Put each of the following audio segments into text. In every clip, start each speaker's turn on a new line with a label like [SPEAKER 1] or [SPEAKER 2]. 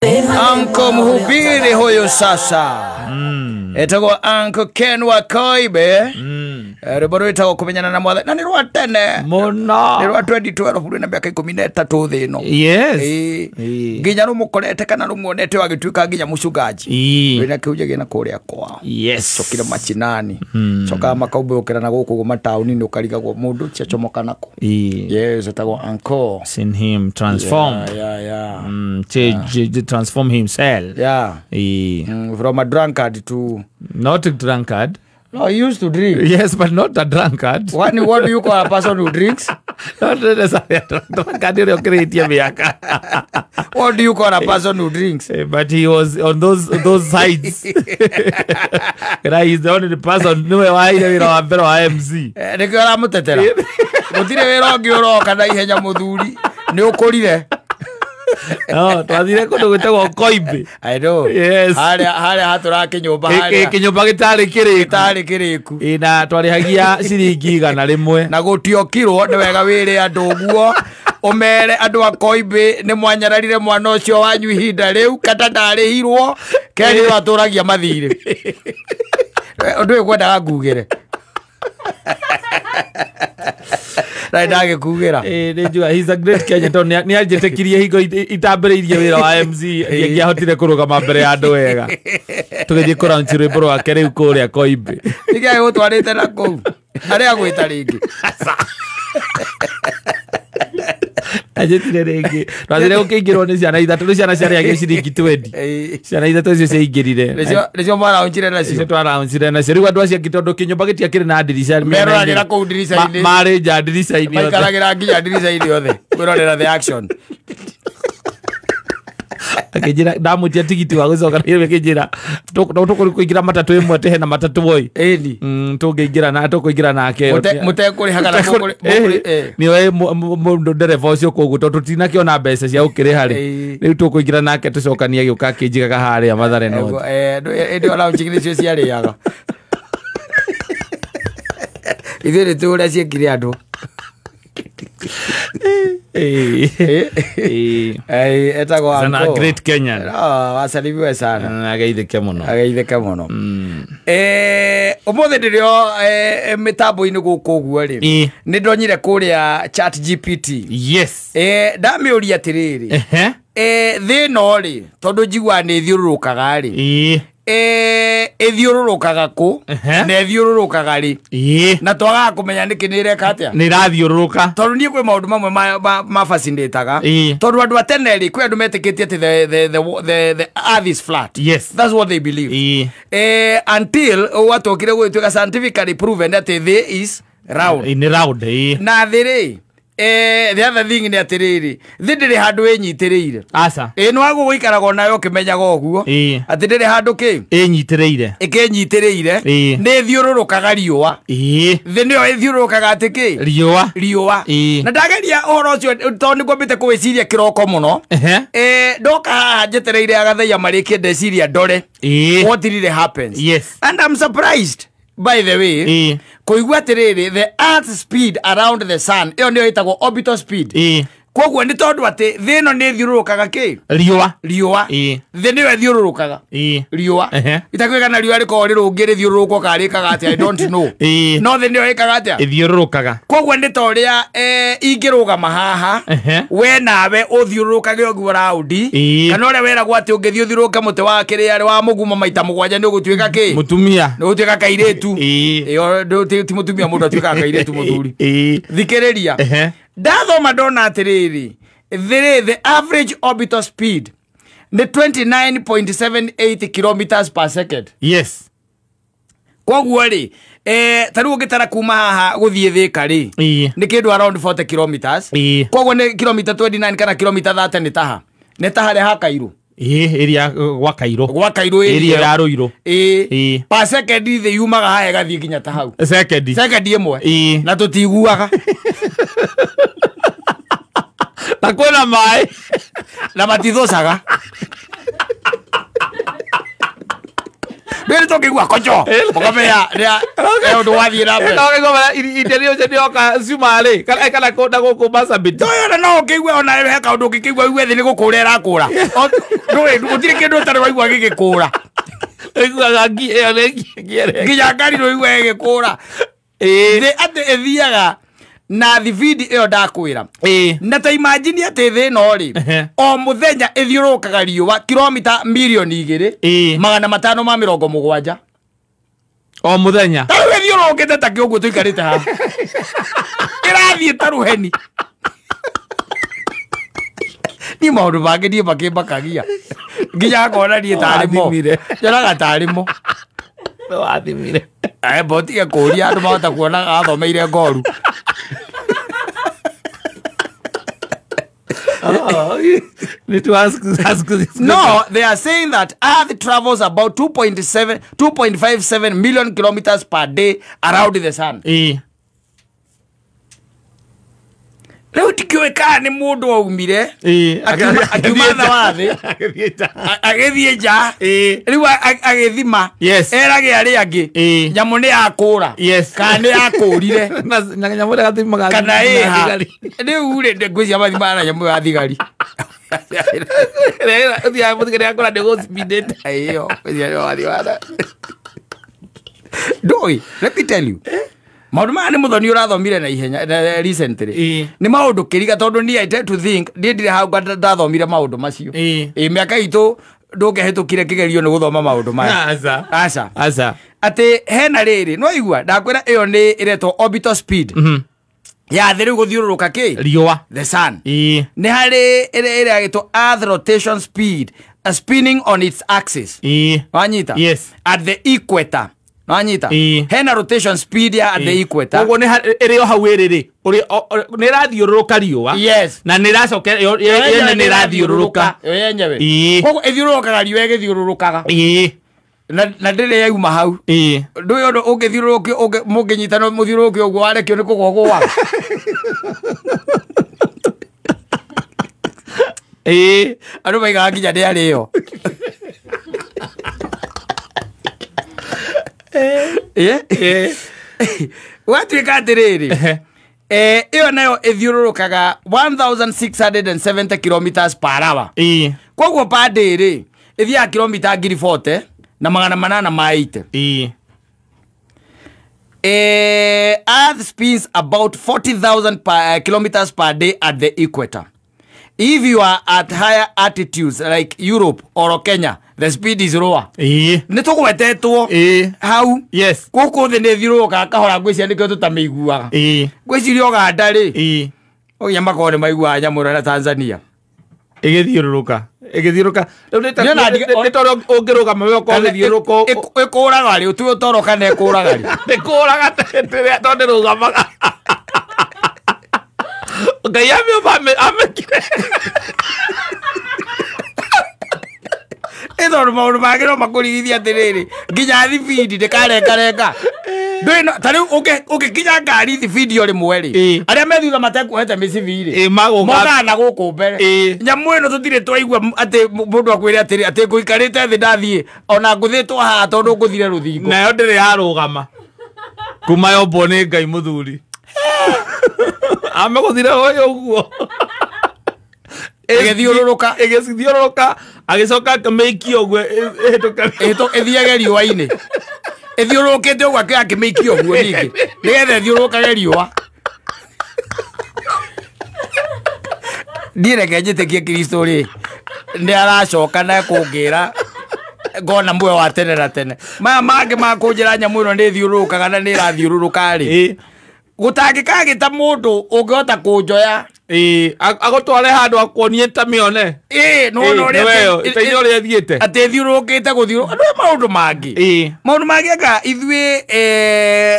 [SPEAKER 1] Uncle mhubiri huyu sasa. Etago Uncle Ken wa Koibe. Riboro itago kumenyana na mwathani. Na nirwa tene.
[SPEAKER 2] Mona.
[SPEAKER 1] Nirwa 2012 bulu na miaka 13 thino.
[SPEAKER 2] Yes.
[SPEAKER 1] Nginya rumukorete kana rumuonete wagituika nginya mucugaji. Wina kiuje gina kuria kwa.
[SPEAKER 2] Yes.
[SPEAKER 1] Chokira machinani. Choka makaube ukira na guku guma tauni ni ukarigagwo mundu ciachomoka nako. Yes, etago Uncle.
[SPEAKER 2] Seen him transform.
[SPEAKER 1] Yeah.
[SPEAKER 2] Change, transform himself.
[SPEAKER 1] Yeah. From a drunkard to...
[SPEAKER 2] Not a drunkard.
[SPEAKER 1] No, he used to drink.
[SPEAKER 2] Yes, but not a drunkard.
[SPEAKER 1] What do you call a person who drinks?
[SPEAKER 2] Not necessarily a drunkard.
[SPEAKER 1] What do you call a person who drinks?
[SPEAKER 2] But he was on those sides. He's the only person who IMC.
[SPEAKER 1] Nikora mutetera. Mutire wero ngioroka na ihenya muthuri. Ni ukurire.
[SPEAKER 2] No, twazire kundu gwitagwo Koibe.
[SPEAKER 1] I know.
[SPEAKER 2] Yes.
[SPEAKER 1] Hale hatura kinyumba hale.
[SPEAKER 2] Kinyumba gitari kiriku. Ina twarihagia ciringi 100
[SPEAKER 1] na gutiokirwo ni wega wire andu guo. Omere andu a Koibe ni mwanyararire mwana ucio wanyu ihinda riu kata ndarihirwo Keni waturagia mathire. Undu ekwendaga ngugire. Raidage kugira.
[SPEAKER 2] He's a great Kenyan. Ni ajetekirie higo itambereirie wira wa MC ngiahotire kurugama mbere ya andu wega. Tugithie kuraunci rwimbo wa keriu kuria Koibe.
[SPEAKER 1] Igai utwarite na kou. Aria gwita ringi.
[SPEAKER 2] Ajetire ringi. Twazire ukingirwo ni ciana ithatu ni ciana ciarĩa gĩciringi 20. Ciana ithatu icio ciaingĩrire.
[SPEAKER 1] Nicio maraunjire nacio.
[SPEAKER 2] Nicio twaraunjire nacio. Rĩu andũ acio tondũ kĩnyũmba gĩtiakĩrĩ na ndirica.
[SPEAKER 1] Meroragĩra kũu ndirica-inĩ.
[SPEAKER 2] Marĩ nja ndirica-inĩ yothe.
[SPEAKER 1] Maikaragĩra nginya ndirica-inĩ yothe. Kwĩrorera the action.
[SPEAKER 2] Akijira ndamutia tigiti wa gucoka rĩu akijira tukuingira matatu imwe tehe na matatu boy tungeingĩra na tukuingira nake
[SPEAKER 1] mutekuri hagara mukuri
[SPEAKER 2] ni we mundu ndereva ucio koguo tondu tinakiona mbeca cia ukiriha rĩu tukuingira nake tucokania gĩuka kinjigaga harĩa Mathare North
[SPEAKER 1] ndio ala unjigire cio ciarĩaga ithuĩ tũrĩa ciekire andũ etago
[SPEAKER 2] Uncle. A great Kenyan.
[SPEAKER 1] Wasalibiwe sana.
[SPEAKER 2] Ageithĩke mũno.
[SPEAKER 1] Ageithĩke mũno. Ũmũthĩ ndĩrĩo mitambo-inĩ gũkũ ũguo rĩ. Nĩ ndonyire kũrĩa ChatGPT.
[SPEAKER 2] Yes.
[SPEAKER 1] Ndamĩũria atĩrĩrĩ. Thĩ ĩno rĩ, tondũ njiguaga nĩ ĩthiũrũrũkaga rĩ. Ithiũrũrũkaga ku na ithiũrũrũkaga ri na twaga kumenya niki ni ireka atia
[SPEAKER 2] ni rathiũrũrũka
[SPEAKER 1] tondu nie kwi maundu mamwe ma fascinataga tondu andu atene ri kwi andu metikitie ati the earth is flat.
[SPEAKER 2] Yes,
[SPEAKER 1] that's what they believe. Until watokire gwituika scientifically proven that the is round.
[SPEAKER 2] Ni round.
[SPEAKER 1] Na thiri the other thing ni atiriri thindiri handu enyitiriire
[SPEAKER 2] asa
[SPEAKER 1] nwago guikaraga nayo kimenyaga oguo ati ndiri handu ki
[SPEAKER 2] enyitiriire
[SPEAKER 1] ikinyitiriire ni thiururukaga riua thi nio ithiururukaga ati ki riua na ndageria uhoro ucio tondu nigumbite kuwiciria kiroko muno ndoka haha njetereire agathaia marikie ndeciria ndore what really happens.
[SPEAKER 2] Yes,
[SPEAKER 1] and I'm surprised by the way kuigua atiriri the earth speed around the sun iyo nio itagwo orbital speed koguo ni tondu ati thi ino ni thiururukaga ki riua thi nio thiururukaga riua itakwika na riua riko rirungi rithiururukwo karikaga ati I don't know no thi nio ikaga atia
[SPEAKER 2] ithiururukaga
[SPEAKER 1] koguo ni toria ingirugama haha we nawe uthiururukage oguo raundi kana uria weragwo ati ungithii uthiururuke muti wa kiria wa muguma maita 7 ni ugutwika ki mutumia ni ugutwika kairetu iyo ti mutumia mundu atwika kairetu muthuri thikiriria ndathoma ndona atiriri the average orbital speed ni 29.78 kilometers per second.
[SPEAKER 2] Yes,
[SPEAKER 1] koguo ri tariu ngitara kuma haha guthie thika ri ni kindu around 40 kilometers koguo ni kilometer 29 kana kilometer 30 ni taha ha Kairu
[SPEAKER 2] area gwa Kairu area ya Ruiru
[SPEAKER 1] per second the yumaga hae gathie nginya ta hau second imwe na tutiguaga
[SPEAKER 2] na kwena mai
[SPEAKER 1] na matithocaga Bere toke gwa kocho. Bokame ya ndo wathi na mbere.
[SPEAKER 2] Toke gwa iterio je ndoka Sumale. Kana ko ndago ko Marsabit.
[SPEAKER 1] Toyo no kigwe ona heka undu kigwe igwe thi ni gukurera kura. Ndo utire kindu tare waigwa gigikura.
[SPEAKER 2] Igwa ngi giere.
[SPEAKER 1] Nginya ngari ndo igwe gigikura. Ate ethiaga na thividi iyo ndakwira na ta imagine ate thino ri o muthenya ithiurukaga riuwa kilomita milioni 2 magana 570
[SPEAKER 2] o muthenya
[SPEAKER 1] tawe thiurukite ta kioguo tuikarite ha irathie taruheni ni maundu bangi nie bakibakagia nginya ngona nie tarimo jaraga tarimo
[SPEAKER 2] wathimire
[SPEAKER 1] botige kuria andu mahota kuona athomeire ngoru. No, they are saying that Earth travels about 2.57 million kilometers per day around the sun. Leo tikiweka ni mundu waumire akiuma wathi agithie ja riu agithima erage ari angi nyamu ni yakura kana yakурire
[SPEAKER 2] na nyamu ni gathima
[SPEAKER 1] kana riu ri ngwiciria mathima na nyamu ya thigari
[SPEAKER 2] ya muthigari akora ndego speeded
[SPEAKER 1] ayo kwiciria wathi wada doi let me tell you maundu maya ni muthoni urathomire na ihenya recently ni maundu kiriga tondu ni I tend to think ndire hau ndathomire maundu macio miaka itu ndungehetukire kigerio ni guthoma maundu maya
[SPEAKER 2] asa
[SPEAKER 1] ati hena riri no igua ndakwira iyo ni iretwo orbital speed ya thiru guthiururuka ki
[SPEAKER 2] riua
[SPEAKER 1] the sun ni hari ire agitwo earth rotation speed spinning on its axis wanyita at the equator Nanyita hena rotation speed ya at the equator
[SPEAKER 2] ogo ne ere hau erere uri ne rathiururuka riua na ne racoke yene ne rathiururuka
[SPEAKER 1] yenyewe ogo ethiururukaga riua egithiururukaga na ndire yauma hau ndu undu ungithiururuki munginyitana muthiururuki uguo warekio ni kugogwa andu maigaga nginya ndi ariyo watuika atiriri iyo nayo ithiururukaga 1670 kilometers per hour koguo per day ri ithiaga kilomita 40 na magana 880 Earth spins about 40,000 kilometers per day at the equator. If you are at higher altitudes like Europe or Kenya, the speed is lower. Nitugwetetwo hau guku thi ni thiururuka kahora ngwiciria nikio tutamiguaga ngwiciria Uganda ri oya makore maigua nyamura na Tanzania
[SPEAKER 2] igithiururuka ni toro ungiruga mawe ko githiuruko
[SPEAKER 1] ikuraga ri utu utoroka na ikuraga ri
[SPEAKER 2] ikuraga tondu rugamaga Gayami obame amekire
[SPEAKER 1] ethoro maundu magiro makurigithia atiriri nginya thibindi ndikarengarenga ndwino tari ukikinya ngari thibindi uri mweri aria methutha matekuhete micibiri mogana guku mbere nyamu ino tutire twaigua ati mundu akwire atiri ati nguikarite thi ndathie ona nguthitwo haha tondu nguthire ruthingo
[SPEAKER 2] nayo ndiri yarugama kuma yombo ni Ngai muthuri ameguthire hoyo uguo
[SPEAKER 1] igithiururuka
[SPEAKER 2] agicoka akameikio uguo
[SPEAKER 1] ithiage riua-ini ithiururukite uguo akimeikio uguo ningi nigetha ithiururukage riua ndireke njitikie Kristo ri ni aracoka na kungira ngona muoyo wa tene na tene maya mangi makunjira nyamu ino ni thiururukaga na ni rathiururuka ri gutangikagita mundu ungihota kunjoya
[SPEAKER 2] agotware handu akonie ta mione
[SPEAKER 1] no
[SPEAKER 2] rio itaino ria thiete
[SPEAKER 1] ati thiurukite guthiuru andu maundu mangi aka ithue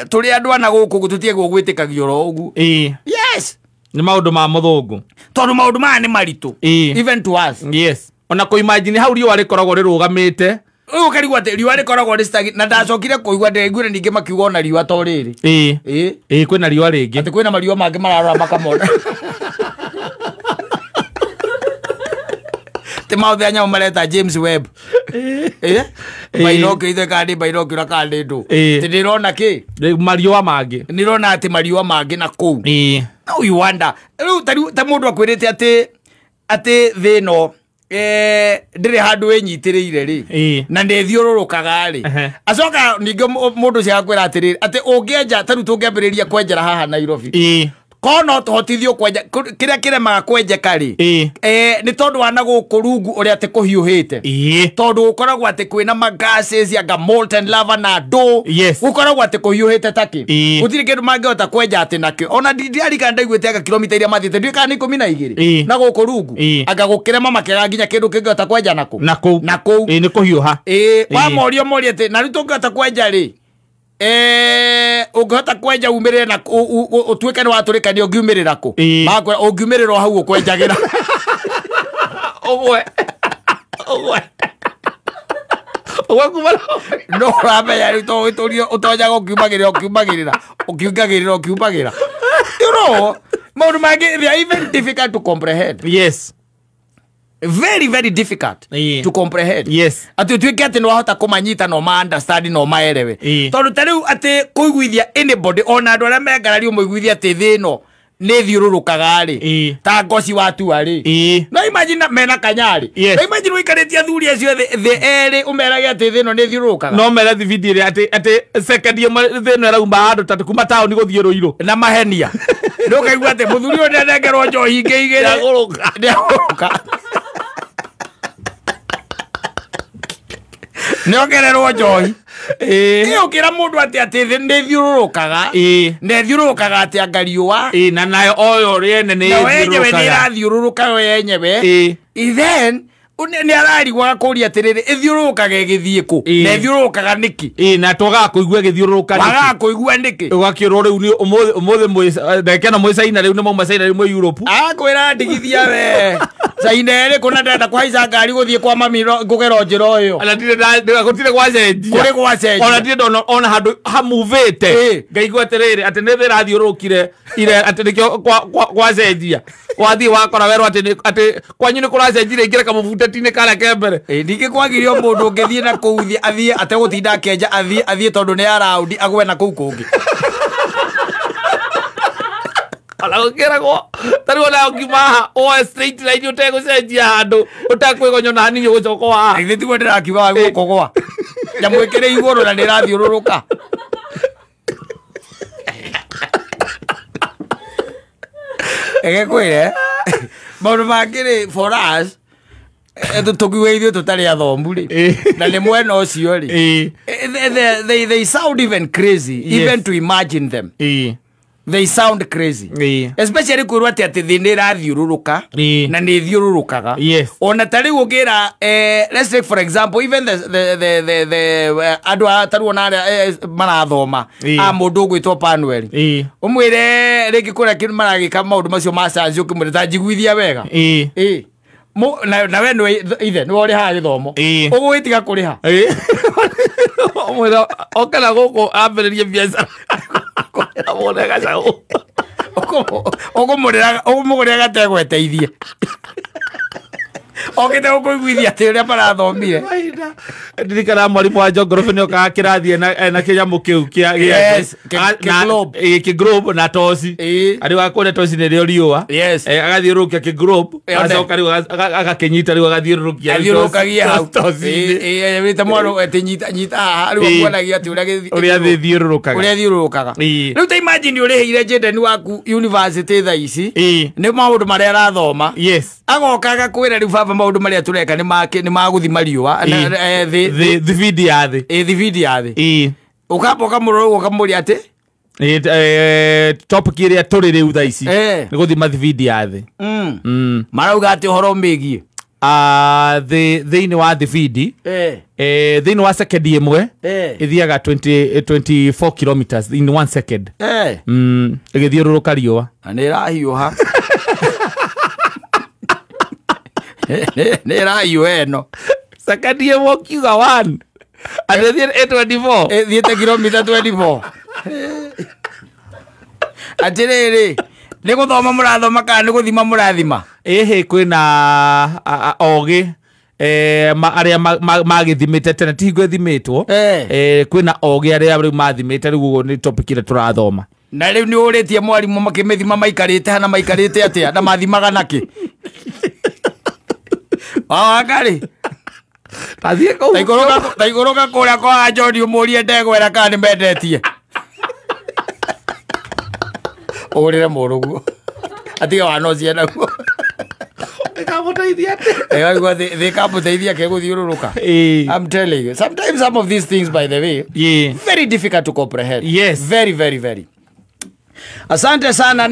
[SPEAKER 1] turi andu ana guku gututie gugwitikagio ro ugu yes
[SPEAKER 2] ni maundu ma muthungu
[SPEAKER 1] tondu maundu maya ni maritu even to us
[SPEAKER 2] ona ko imagine hau riua rikoragwo rirugamite
[SPEAKER 1] ukarigwa ati riua rikoragwo ristagi na ndacokire kuigua ndiguire ningi makiuga ona riua to riri
[SPEAKER 2] kwina riua ringi
[SPEAKER 1] ati kwina mariua mangi mararora makamona te mauthe anya umareta James Webb bainokio ithe kandi bainokio na kandi ndu ti ndirona ki
[SPEAKER 2] mariwa mangi
[SPEAKER 1] nirona ati mariwa mangi na ku no you wonder ta mundu akwirite ati thino ndire handu enyitiriire ri na ndithiururukaga ri acoka ningo mundu cia kwira atiri ati ungienja taru tungiambiriria kwenjera haha Nairobi kono tohotithio kwenja kiria kiremaga kwenjeka ri ni tondu wana guku rungu uria ati kuhiuhite tondu ukoragwo ati kwina magases anga molten lava na do ukoragwo ati kuhiuhite taki gutiri kindu mangihota kwenja ati nakio ona ndiarika ndaiguite anga kilomita iria mathiite ndika ni 12 na guku rungu anga gukirema makega nginya kindu kingihota kwenja naku
[SPEAKER 2] ni kuhiuha
[SPEAKER 1] wa morio ati na ritu ngihota kwenja ri ungihota kwenja umirire na utwike ni waturikania ungiumirira ku makwa ungiumirira hau ukwenjagira ogwe kumara no rabe yari to utoja ukiumagirira you know more magi they are even difficult to comprehend.
[SPEAKER 2] Yes,
[SPEAKER 1] very very difficult to comprehend.
[SPEAKER 2] Yes,
[SPEAKER 1] ati twike ati no hota kumanyita no ma understand no maerewe tondu tariu ati kuiguithia anybody ona andu aria mengarari umuiguithia ati thino ni thiururukaga ri ta ngoci watu ari no imagine mena kanyari no imagine wikaritie thuri acio the eri umerage ati thino ni thiururukaga
[SPEAKER 2] no mera thi video ri ati second ye thino rauma handu tatu kuma town ni guthie ruiro
[SPEAKER 1] na mahenia no kaigua ati muthuri o ndengerwo njohi ngigire ndiaguruka niongererwo njohi ukira mundu ati ndi thiururukaga ne thiururukaga ati angariua
[SPEAKER 2] na nayo oyo riene ni
[SPEAKER 1] thiururuka yo yenyewe then ni ararigwa kuria atiriri ithiururukaga igithie ku na ithiururukaga niki
[SPEAKER 2] na toga kuigua githiururuka
[SPEAKER 1] niki waga kuigua niki
[SPEAKER 2] ugakirwo riu ni umuthi ndekena mwicaina riu ni mauma caina riu mwe Europe
[SPEAKER 1] akwira ndigithia we caina ri kuna ndenda kuhaica ngari guthie kwa mami ngugero njira uyu
[SPEAKER 2] ana ndire gutire gwacenjia
[SPEAKER 1] kuri gwacenjia
[SPEAKER 2] ona ndire ona handu hamuvite ngaigua atiriri ati ni thirathiurukire ire ati nikio gwacenjia wathi wakora werwo ati kwanyu ni kuracenjire ingire kamuvuta tine kala kembere
[SPEAKER 1] ndike kwagirio mundu ngithie na kuuthie athie ate gutinda kenja athie tondu ni araudi agwe na kuu kungi
[SPEAKER 2] ala ukiragwo tariwo na ukimaha o straight line utegucenjia handu utakwigonyo na ninyo gucokoa
[SPEAKER 1] ithi tigo ndirakiwa gukogwa nyamwikire iguru na ndirathiururuka egekwire maundu mangiri for us tukiwe ithuĩ tũtarĩ athomu rĩ na nĩ mwena ũcio rĩ they sound even crazy even to imagine them they sound crazy especially kwirwo ati thi nĩ ĩrathiũrũrũka na nĩ ĩthiũrũrũkaga ona ta rĩu ũngĩra let's take for example even the andũ a taruo na arĩa marathoma a mũndũ ũgwĩtwo Panuel ũmwĩre rĩngĩ kũrĩa maragĩka maũndũ macio ma science ũkĩmwĩra ta njiguithia wega na we no ithe no ri ha githomo ugwitiga kuriha
[SPEAKER 2] omwira okana guko ambiririe biacara amone gacau
[SPEAKER 1] ogumugurira gategweteithie okete gukuiguithia ati uria marathomire
[SPEAKER 2] ndirikana mwarimu wa geography nio ka kirathie na kinyamu kiu kia globe na tosi ari wakore tosi ne riua agathiurukia ki globe acoka riu agakinyita riu agathiurukia
[SPEAKER 1] tosi wita mwaro etinyita riu kuonagia ati
[SPEAKER 2] uria thiurukaga
[SPEAKER 1] riu ta imagine uriheire Jaden waku university tha ici ni maundu maria arathoma agoka agakwira riu baba maundu maria tureka ni maguthima riua
[SPEAKER 2] the video
[SPEAKER 1] the video ukapoka muroro ukamuria ati
[SPEAKER 2] topic iria turi riu tha ici ni guthima the video
[SPEAKER 1] marauga ati horo mbigie
[SPEAKER 2] thiini wa the video thiini wa second imwe ithiaga 24 kilometers in 1 second igithiururuka riua
[SPEAKER 1] ni rahiuha ne rahiu eno
[SPEAKER 2] second imwe kiuga 1 athie 24
[SPEAKER 1] thiete kilomita 24 atiriri ni guthoma murathoma kana ni guthima murathima
[SPEAKER 2] kwina ogi aria magithimite tene tigo thimitwo kwina oge aria mathimite riu ni topic ile turathoma
[SPEAKER 1] na riu ni uritie mwarimu makimithima maikarite hana maikarite atia na mathimaga naki ngari taigoroka kuria kwa John umurie ndegwera kana ni mendetie urire murugu atiga wanocia naguo I'm telling you, sometimes some of these things, by the way, very difficult to comprehend.
[SPEAKER 2] Yes,
[SPEAKER 1] very. Asante sana.